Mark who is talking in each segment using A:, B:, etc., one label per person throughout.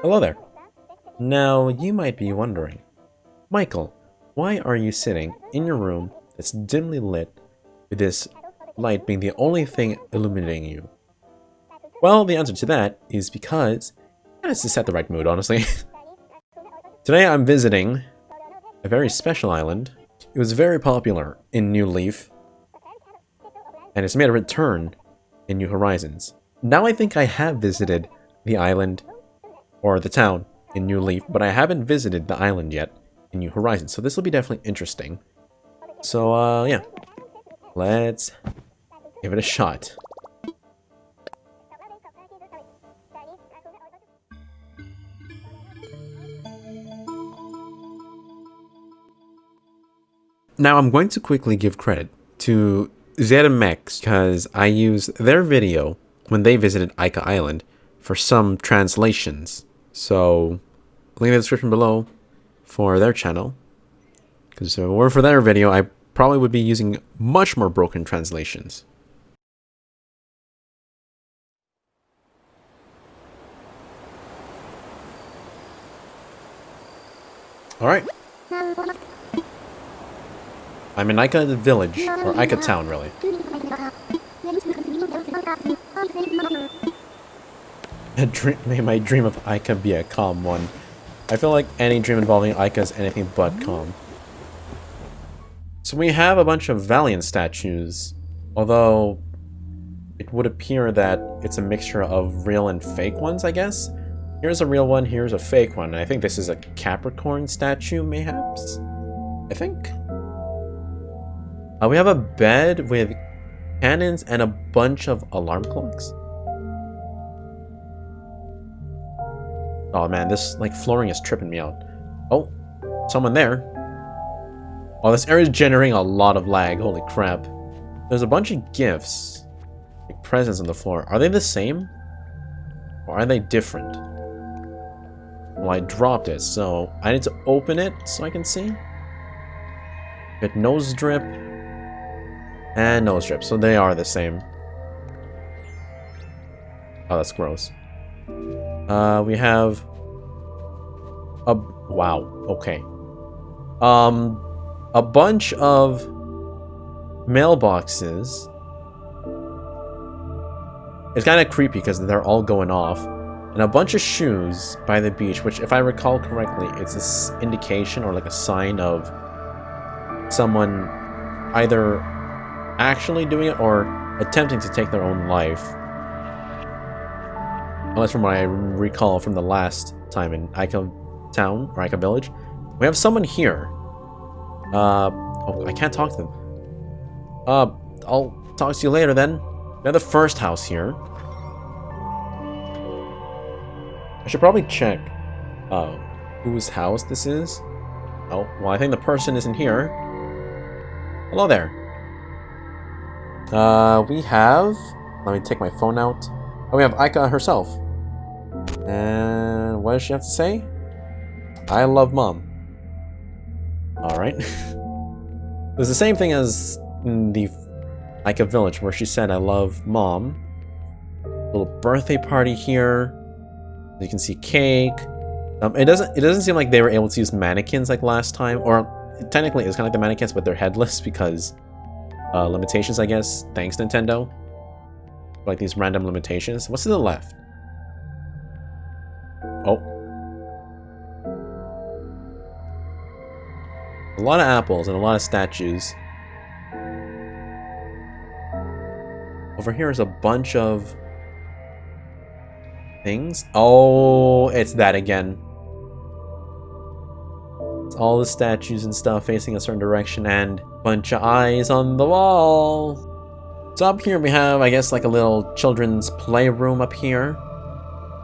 A: Hello there. Now, you might be wondering, Michael, why are you sitting in your room that's dimly lit with this light being the only thing illuminating you? Well, the answer to that is because, and it's to set the right mood, honestly. Today I'm visiting a very special island. It was very popular in New Leaf, and it's made a return in New Horizons. Now I think I have visited the island, or the town, in New Leaf, but I haven't visited the island yet in New Horizons, so this will be definitely interesting. So, yeah. Let's give it a shot. Now, I'm going to quickly give credit to ZMX because I used their video when they visited Aika Island for some translations. So, link in the description below for their channel. Because if it were for their video, I probably would be using much more broken translations. Alright. I'm in Aika village, or Aika town, really. May my dream of Aika be a calm one. I feel like any dream involving Aika is anything but calm. So we have a bunch of Valiant statues, although it would appear that it's a mixture of real and fake ones, I guess. Here's a real one, here's a fake one. I think this is a Capricorn statue, mayhaps? I think. We have a bed with cannons and a bunch of alarm clocks. Oh man, this like flooring is tripping me out. Oh, someone there. Oh, this area is generating a lot of lag. Holy crap. There's a bunch of gifts, like presents on the floor. Are they the same? Or are they different? Well, I dropped it, so I need to open it so I can see. Get nose drip. And nose drip, so they are the same. Oh, that's gross. We have a wow, okay. A bunch of mailboxes. It's kind of creepy because they're all going off. And a bunch of shoes by the beach, which if I recall correctly, it's an indication or like a sign of someone either actually doing it or attempting to take their own life. Unless from what I recall from the last time in Aika town or Aika village. We have someone here. Oh, I can't talk to them. I'll talk to you later then. We have the first house here. I should probably check whose house this is. Oh, well, I think the person isn't here. Hello there. We have... Let me take my phone out. Oh, we have Aika herself. And what does she have to say? I love mom. Alright. It was the same thing as in the Aika village where she said I love mom. Little birthday party here. You can see cake. It doesn't seem like they were able to use mannequins like last time. Or technically it's kind of like the mannequins but they're headless because limitations, I guess, thanks Nintendo. Like these random limitations. What's to the left? Oh. A lot of apples and a lot of statues. Over here is a bunch of things. Oh, it's that again. It's all the statues and stuff facing a certain direction and a bunch of eyes on the wall. So up here we have, I guess, like a little children's playroom up here.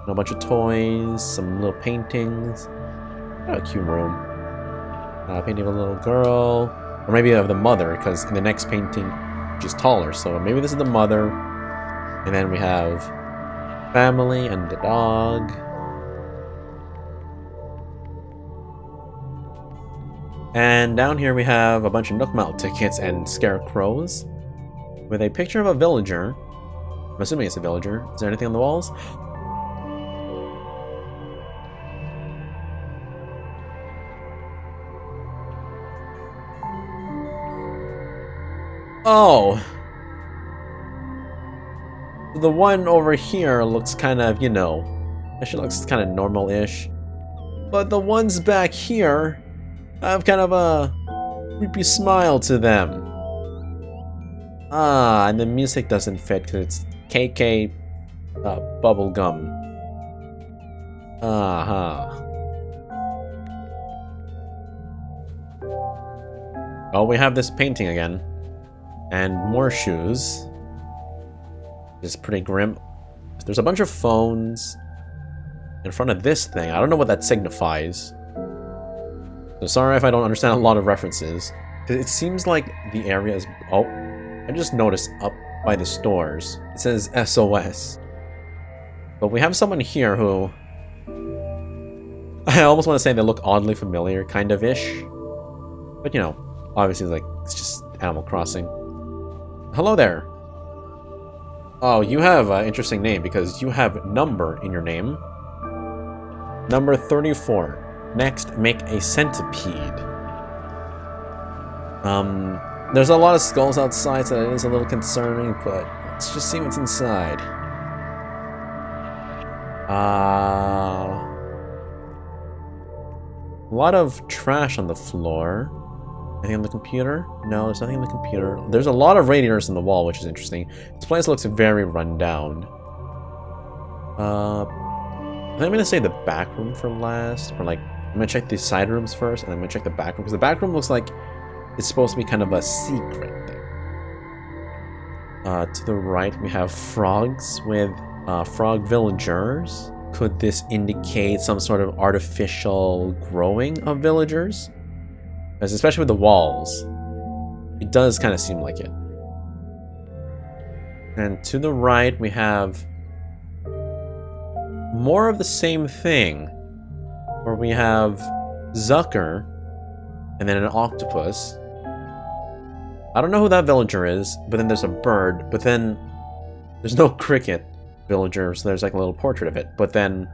A: And a bunch of toys, some little paintings. Oh, a cute room. Painting of a little girl. Or maybe of the mother, because in the next painting, she's taller. So maybe this is the mother. And then we have family and the dog. And down here we have a bunch of Nook Mile tickets and scarecrows. With a picture of a villager. I'm assuming it's a villager. Is there anything on the walls? Oh! The one over here looks kind of, you know, actually looks kind of normal-ish. But the ones back here have kind of a creepy smile to them. Ah, and the music doesn't fit because it's KK bubblegum. Oh, we have this painting again. And more shoes. It's pretty grim. There's a bunch of phones in front of this thing. I don't know what that signifies. So sorry if I don't understand a lot of references. It seems like the area is... Oh, I just noticed up by the stores. It says SOS. But we have someone here who... I almost want to say they look oddly familiar, kind of-ish. But you know, obviously it's just Animal Crossing. Hello there. Oh, you have an interesting name because you have number in your name. Number 34. Next, make a centipede. There's a lot of skulls outside, so that is a little concerning, but let's just see what's inside. A lot of trash on the floor. Anything on the computer? No, there's nothing on the computer. There's a lot of radiators on the wall, which is interesting. This place looks very run down. I'm gonna say the back room for last, or like, I'm gonna check the side rooms first, and I'm gonna check the back room, because the back room looks like it's supposed to be kind of a secret thing. To the right, we have frogs with frog villagers. Could this indicate some sort of artificial growing of villagers? Because especially with the walls, it does kind of seem like it. And to the right, we have more of the same thing, where we have Zucker and then an octopus. I don't know who that villager is, but then there's a bird, but then there's no cricket villager, so there's like a little portrait of it, but then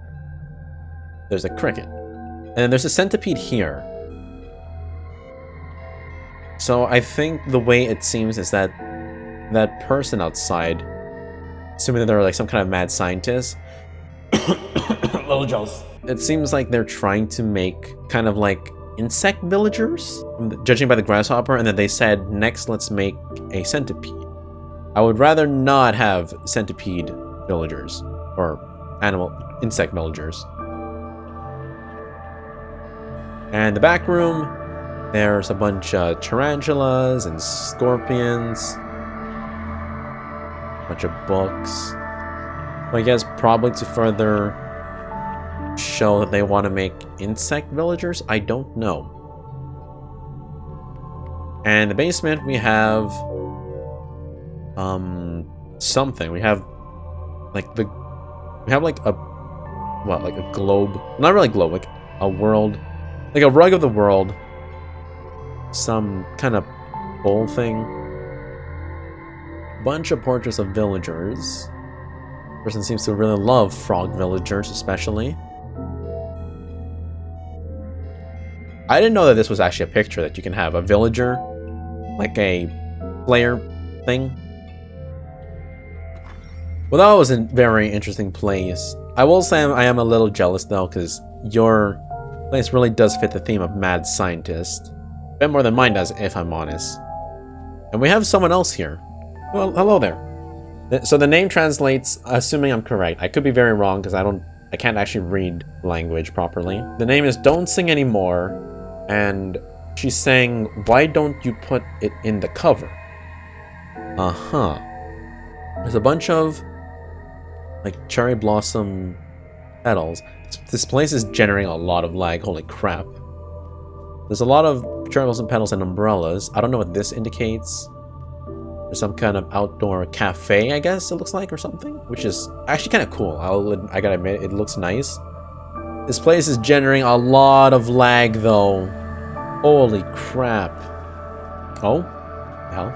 A: there's a cricket. And then there's a centipede here. So I think the way it seems is that that person outside, assuming that they're like some kind of mad scientist, little Joes. It seems like they're trying to make kind of like insect villagers, judging by the grasshopper, and then they said, next let's make a centipede. I would rather not have centipede villagers, or insect villagers. And the back room, there's a bunch of tarantulas and scorpions, a bunch of books. I guess probably to further show that they want to make insect villagers? I don't know. And in the basement we have something. We have like a globe. Not really a globe, like a world, like a rug of the world. Some kind of bowl thing. Bunch of portraits of villagers. Person seems to really love frog villagers, especially. I didn't know that this was actually a picture that you can have a villager, like a player thing. Well, that was a very interesting place. I will say I am a little jealous though, because your place really does fit the theme of mad scientist. A bit more than mine does, if I'm honest. And we have someone else here. Well, hello there. So the name translates, assuming I'm correct. I could be very wrong because I can't actually read language properly. The name is Don't Sing Anymore, and she's saying, why don't you put it in the cover? There's a bunch of like cherry blossom petals. This place is generating a lot of lag, holy crap. There's a lot of cherry blossom petals and umbrellas. I don't know what this indicates. There's some kind of outdoor cafe, I guess it looks like, or something, which is actually kind of cool. I gotta admit, it looks nice. This place is generating a lot of lag, though. Holy crap. Oh, hell.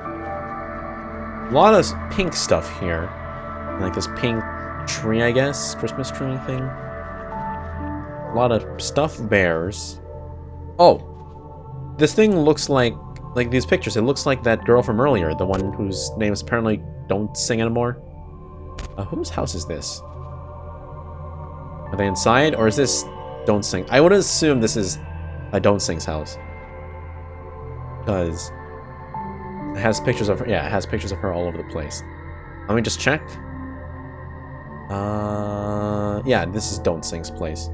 A: A lot of pink stuff here. Like this pink tree, I guess, Christmas tree thing. A lot of stuffed bears. Oh, this thing looks like like these pictures, it looks like that girl from earlier, the one whose name is apparently Don't Sing Anymore. Whose house is this? Are they inside, or is this Don't Sing? I would assume this is a Don't Sing's house. Because it has pictures of her. Yeah, it has pictures of her all over the place. Let me just check. Yeah, this is Don't Sing's place.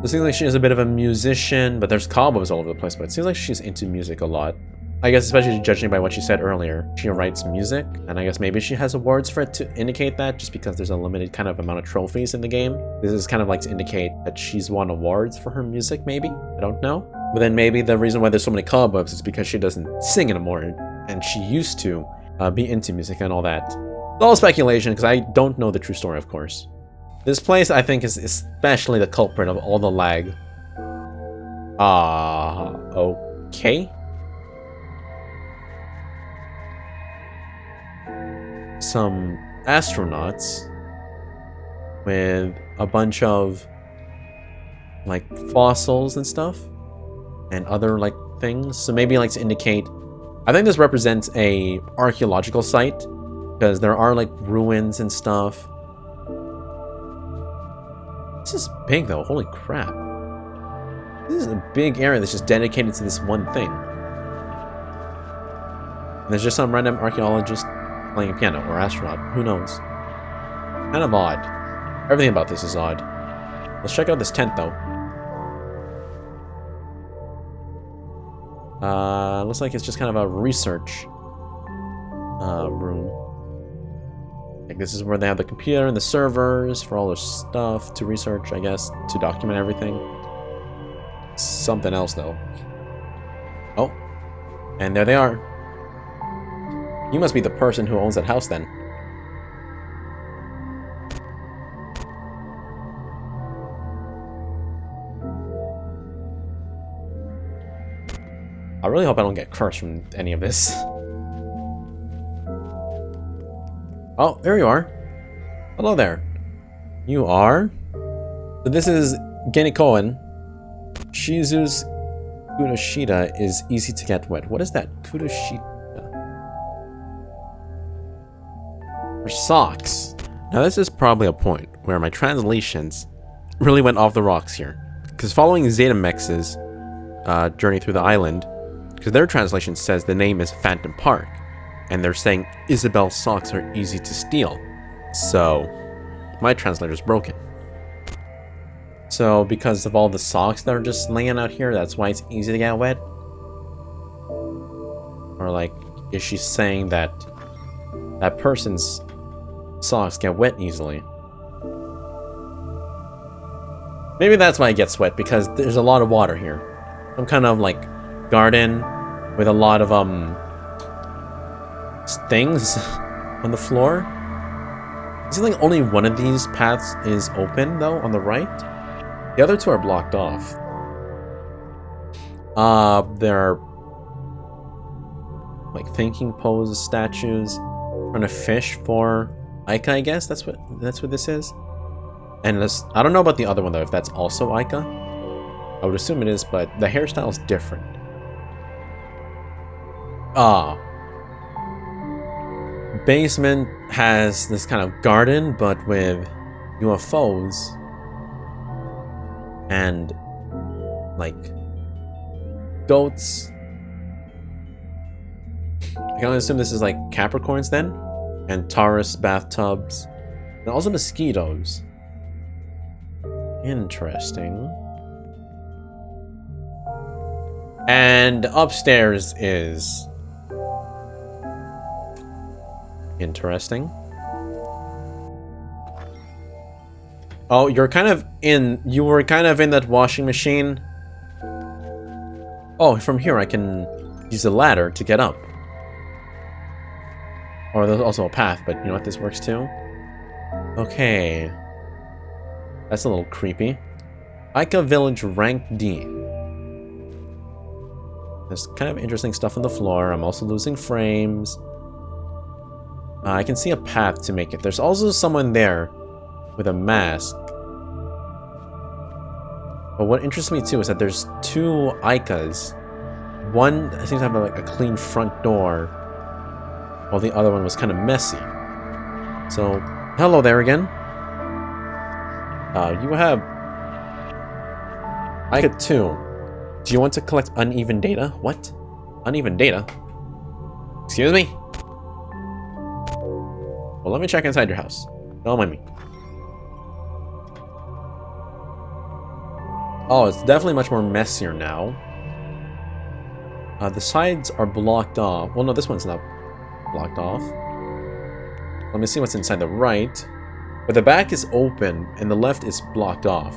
A: It seems like she is a bit of a musician, but there's cobwebs all over the place, but it seems like she's into music a lot. I guess especially judging by what she said earlier. She writes music, and I guess maybe she has awards for it to indicate that, just because there's a limited kind of amount of trophies in the game. This is kind of like to indicate that she's won awards for her music, maybe? I don't know. But then maybe the reason why there's so many cobwebs is because she doesn't sing anymore, and she used to be into music and all that. It's all speculation, because I don't know the true story, of course. This place, I think, is especially the culprit of all the lag. Okay. Some astronauts with a bunch of, like, fossils and stuff. And other, like, things. So maybe, like, to indicate... I think this represents a archaeological site. Because there are, like, ruins and stuff. This is big, though. Holy crap. This is a big area that's just dedicated to this one thing. And there's just some random archaeologist playing a piano, or astronaut. Who knows? Kind of odd. Everything about this is odd. Let's check out this tent, though. Looks like it's just kind of a research room. Like this is where they have the computer and the servers for all their stuff to research, I guess, to document everything. Something else, though. Oh, and there they are. You must be the person who owns that house, then. I really hope I don't get cursed from any of this. Oh, there you are. Hello there. You are? So this is Genikoen. Shizu's Kudoshita is easy to get wet. What is that? Kudoshita? Or socks. Now this is probably a point where my translations really went off the rocks here. Because following Zetamex's journey through the island, because their translation says the name is Phantom Park, and they're saying Isabel's socks are easy to steal. So, my translator's broken. So, because of all the socks that are just laying out here, that's why it's easy to get wet? Or like, is she saying that that person's socks get wet easily? Maybe that's why it gets wet, because there's a lot of water here. Some kind of like garden with a lot of things on the floor. It seems like only one of these paths is open though, on the right. The other two are blocked off. There are like thinking pose statues. Trying to fish for Aika, I guess that's what this is. And this, I don't know about the other one though, if that's also Aika. I would assume it is, but the hairstyle is different. Basement has this kind of garden, but with UFOs and like goats. I can only assume this is like Capricorns then, and Taurus bathtubs, and also mosquitoes. Interesting. And upstairs is interesting. Oh, you were kind of in that washing machine. Oh, from here I can use the ladder to get up. Or there's also a path, but you know what, this works too. Okay. That's a little creepy. Aika Village Rank D. There's kind of interesting stuff on the floor. I'm also losing frames. I can see a path to make it. There's also someone there with a mask. But what interests me too is that there's two Aikas one seems to have like a clean front door, while the other one was kind of messy. So, hello there again. You have Aika 2. Do you want to collect uneven data? What? Uneven data? Excuse me? Well, let me check inside your house. Don't mind me. Oh, it's definitely much more messier now. The sides are blocked off. Well, no, this one's not blocked off. Let me see what's inside the right. But the back is open, and the left is blocked off.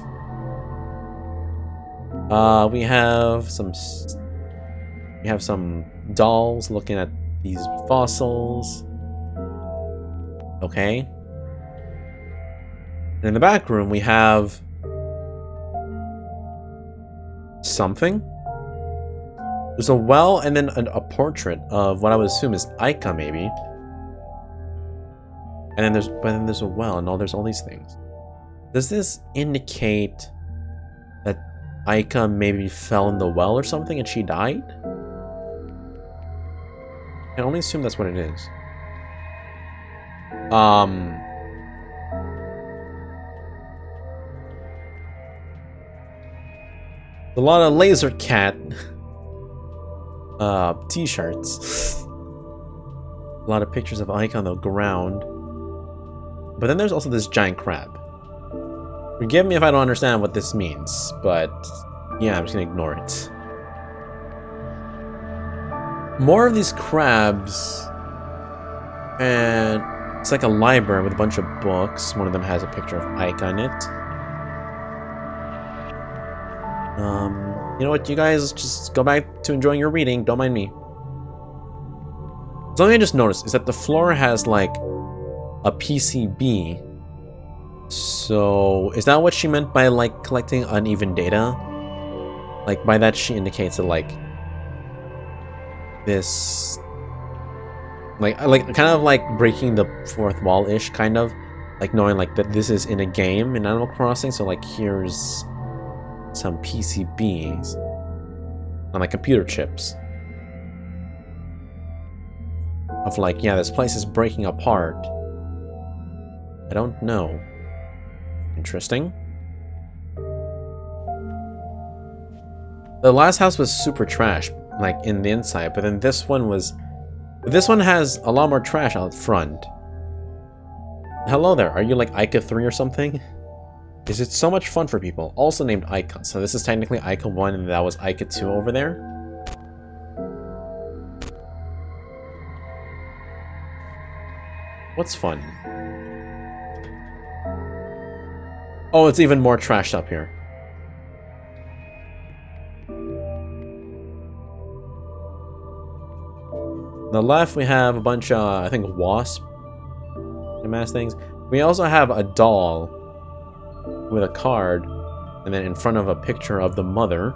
A: We have some dolls looking at these fossils. Okay. And in the back room, we have something. There's a well and then a portrait of what I would assume is Aika, maybe. And then there's a well and there's all these things. Does this indicate that Aika maybe fell in the well or something and she died? I can only assume that's what it is. A lot of laser cat t-shirts. A lot of pictures of Aika on the ground. But then there's also this giant crab. Forgive me if I don't understand what this means, but yeah, I'm just gonna ignore it. More of these crabs, and it's like a library with a bunch of books. One of them has a picture of Aika in it. You know what, you guys just go back to enjoying your reading, don't mind me. Something I just noticed is that the floor has like a PCB. So is that what she meant by like collecting uneven data? Like by that she indicates that like this like kind of like breaking the fourth wall-ish, kind of like knowing like that this is in a game in Animal Crossing, so like here's some PCBs on like computer chips of like, yeah, this place is breaking apart. I don't know. Interesting. The last house was super trash, like in the inside, but then this one has a lot more trash out front. Hello there, are you like Aika 3 or something? Is it so much fun for people? Also named Aika. So this is technically Aika 1 and that was Aika 2 over there. What's fun? Oh, it's even more trashed up here. On the left we have a bunch of, I think, wasp mass things. We also have a doll with a card, and then in front of a picture of the mother.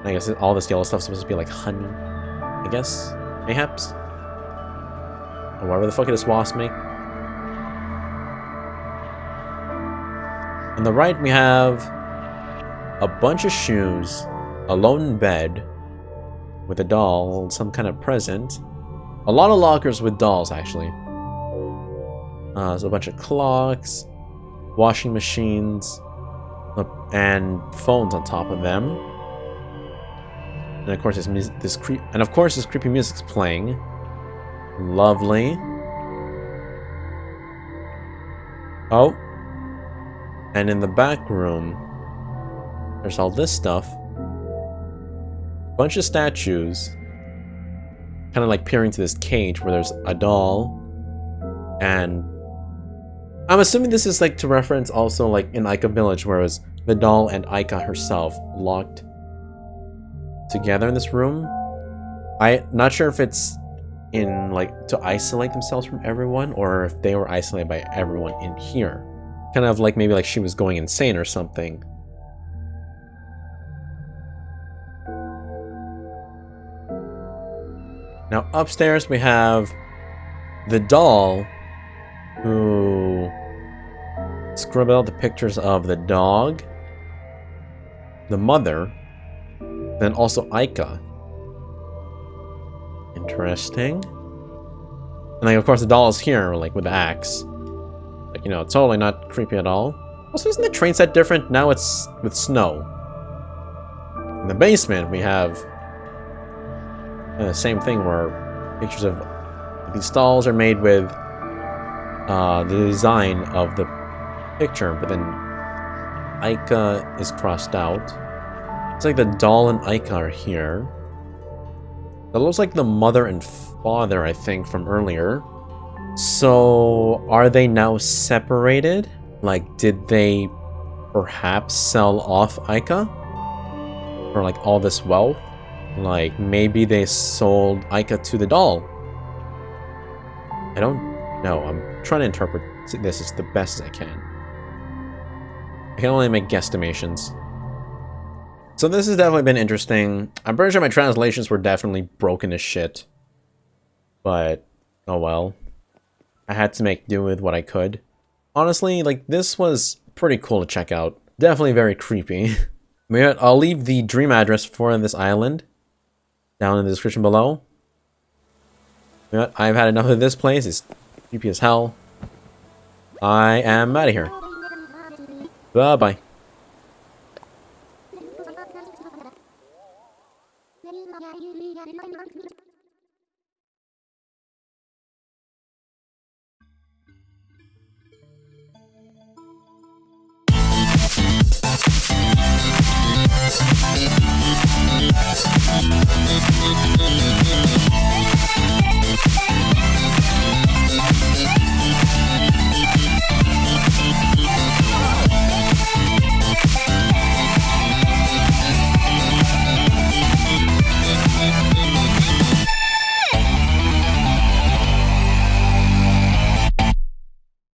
A: I guess all this yellow stuff's supposed to be like honey, I guess, mayhaps, or whatever the fuck it is wasps make. On the right we have a bunch of shoes, a lone bed with a doll, some kind of present, a lot of lockers with dolls actually. So a bunch of clocks, washing machines, and phones on top of them. And of course this creepy music's playing. Lovely. Oh. And in the back room, there's all this stuff. Bunch of statues. Kind of like peering into this cage where there's a doll. And I'm assuming this is like to reference also like in Aika Village, where it was the doll and Aika herself locked together in this room. I'm not sure if it's in like to isolate themselves from everyone, or if they were isolated by everyone in here. Kind of like maybe like she was going insane or something. Now upstairs we have the doll who scrubbed out the pictures of the dog, the mother, then also Aika. Interesting. And like, of course, the doll is here, like, with the axe. Like, you know, totally not creepy at all. Also, isn't the train set different? Now it's with snow. In the basement, we have the same thing where pictures of these stalls are made with the design of the picture, but then Aika is crossed out. It's like the doll and Aika are here. That looks like the mother and father, I think, from earlier. So, are they now separated? Like, did they perhaps sell off Aika? For, like, all this wealth? Like, maybe they sold Aika to the doll? I don't know. I'm trying to interpret this as the best as I can. I can only make guesstimations. So this has definitely been interesting. I'm pretty sure my translations were definitely broken as shit. But, oh well. I had to make do with what I could. Honestly, like, this was pretty cool to check out. Definitely very creepy. I'll leave the dream address for this island down in the description below. I've had enough of this place. It's creepy as hell. I am out of here. Bye-bye.